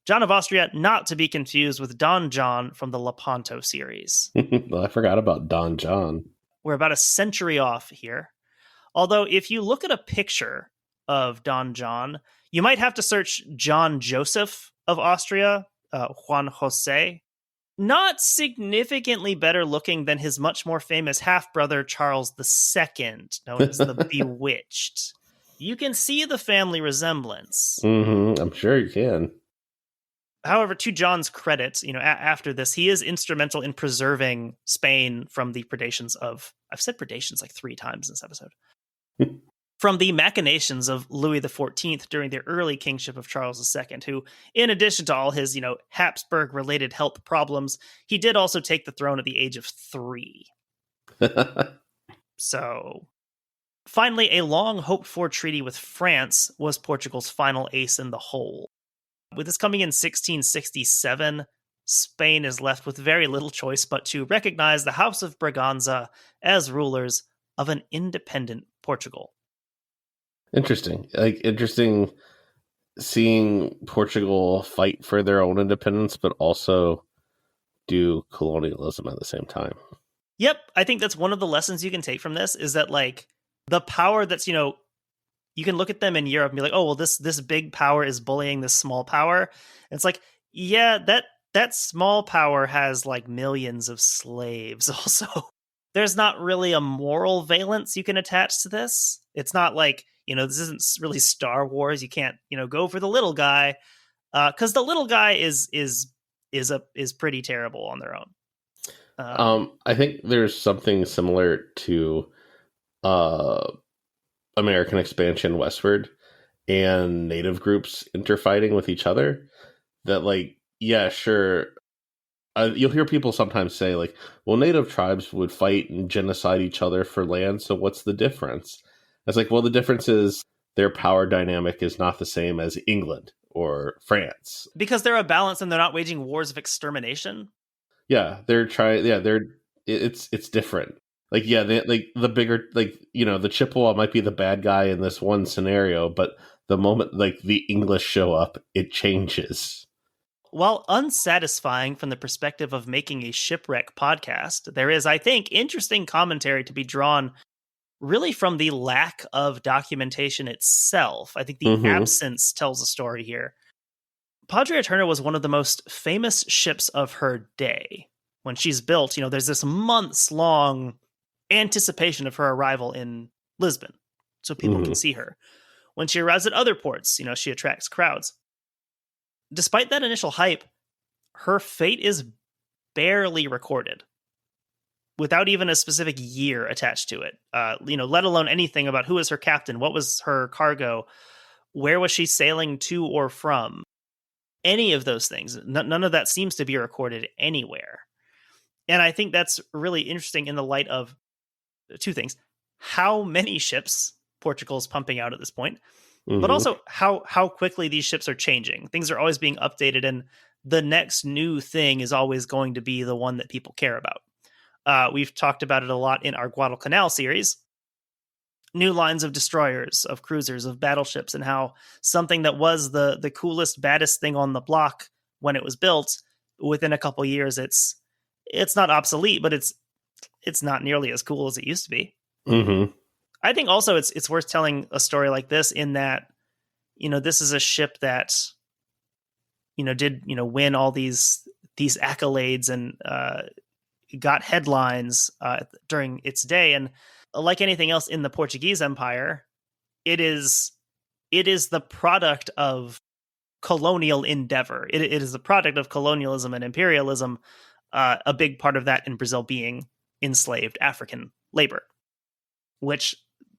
John of Austria, not to be confused with Don John from the Lepanto series.
Well, I forgot about Don John.
We're about a century off here. Although, if you look at a picture of Don John, you might have to search John Joseph of Austria, Juan Jose. Not significantly better looking than his much more famous half-brother Charles II, known as the Bewitched. You can see the family resemblance.
I'm sure you can.
However, to John's credit, after this, he is instrumental in preserving Spain from the predations of, I've said predations like 3 times in this episode, from the machinations of Louis XIV during the early kingship of Charles II, who, in addition to all his, Habsburg-related health problems, he did also take the throne at the age of 3. So, finally, a long-hoped-for treaty with France was Portugal's final ace in the hole. With this coming in 1667, Spain is left with very little choice but to recognize the House of Braganza as rulers of an independent Portugal.
Interesting. Interesting seeing Portugal fight for their own independence, but also do colonialism at the same time.
Yep, I think that's one of the lessons you can take from this, is that, the power that's, you can look at them in Europe and be like, oh, well, this big power is bullying this small power. And it's like, yeah, that small power has, millions of slaves also. There's not really a moral valence you can attach to this. It's not like, this isn't really Star Wars. You can't, go for the little guy, because the little guy is pretty terrible on their own.
I think there's something similar to American expansion westward and native groups interfighting with each other. That, yeah, sure. You'll hear people sometimes say, well, native tribes would fight and genocide each other for land, so what's the difference? It's well, the difference is their power dynamic is not the same as England or France.
Because they're a balance and they're not waging wars of extermination?
Yeah, it's different. The bigger, the Chippewa might be the bad guy in this one scenario, but the moment, the English show up, it changes.
While unsatisfying from the perspective of making a shipwreck podcast, there is, I think, interesting commentary to be drawn really from the lack of documentation itself. I think the absence tells a story here. Padre Eterno was one of the most famous ships of her day. When she's built, there's this months-long anticipation of her arrival in Lisbon, so people can see her. When she arrives at other ports, she attracts crowds. Despite that initial hype, her fate is barely recorded, without even a specific year attached to it. Let alone anything about who was her captain, what was her cargo, where was she sailing to or from. Any of those things, none of that seems to be recorded anywhere. And I think that's really interesting in the light of 2 things: how many ships Portugal's pumping out at this point, but also how quickly these ships are changing. Things are always being updated, and the next new thing is always going to be the one that people care about. We've talked about it a lot in our Guadalcanal series. New lines of destroyers, of cruisers, of battleships, and how something that was the coolest, baddest thing on the block when it was built, within a couple years, it's not obsolete, but it's not nearly as cool as it used to be. I think also it's worth telling a story like this in that, this is a ship that, did, win all these accolades and got headlines during its day. And like anything else in the Portuguese Empire, it is the product of colonial endeavor. It is the product of colonialism and imperialism, a big part of that in Brazil being enslaved African labor, which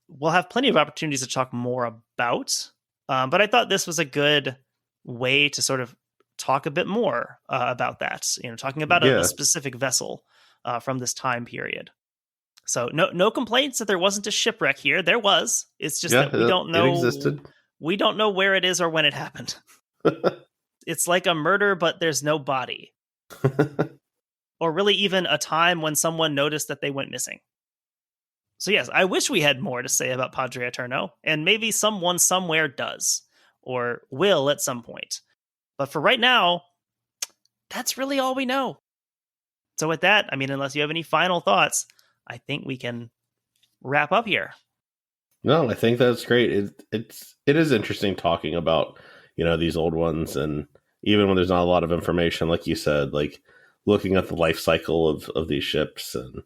we'll have plenty of opportunities to talk more about. But I thought this was a good way to sort of talk a bit more about that, talking about a specific vessel from this time period. So no complaints that there wasn't a shipwreck here. There was. It's just that we don't know.
It existed.
We don't know where it is or when it happened. It's like a murder, but there's no body. Or really even a time when someone noticed that they went missing. So yes, I wish we had more to say about Padre Eterno, and maybe someone somewhere does, or will at some point. But for right now, that's really all we know. So with that, I mean, unless you have any final thoughts, I think we can wrap up here.
No, I think that's great. It is interesting talking about, these old ones, and even when there's not a lot of information, like you said, like looking at the life cycle of these ships and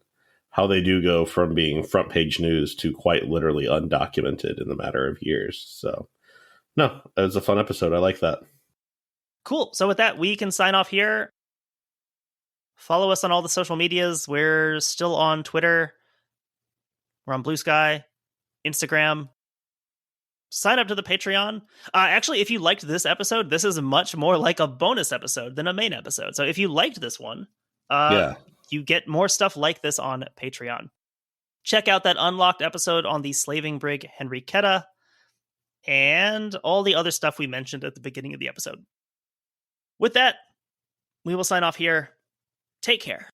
how they do go from being front page news to quite literally undocumented in the matter of years. So no, it was a fun episode. I like that.
Cool. So with that, we can sign off here. Follow us on all the social medias. We're still on Twitter. We're on Blue Sky, Instagram. Sign up to the Patreon. Actually, if you liked this episode, this is much more like a bonus episode than a main episode. So if you liked this one, you get more stuff like this on Patreon. Check out that unlocked episode on the slaving brig Henriqueta and all the other stuff we mentioned at the beginning of the episode. With that, we will sign off here. Take care.